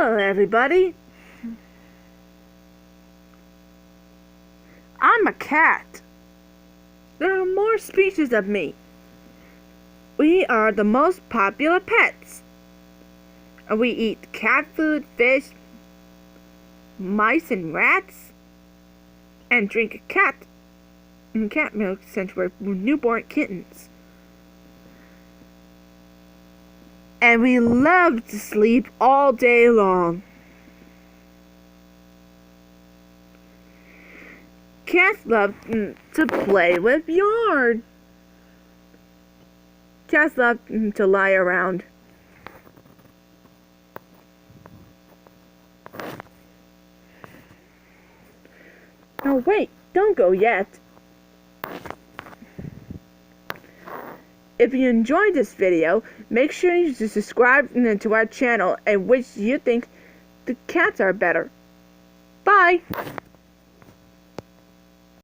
Hello, everybody. I'm a cat. There are more species of me. We are the most popular pets. We eat cat food, fish, mice, and rats, and drink cat milk since we're newborn kittens. And we love to sleep all day long. Cats love to play with yarn. Cats love to lie around. Oh wait, don't go yet. If you enjoyed this video, make sure you subscribe to our channel and which you think the cats are better. Bye!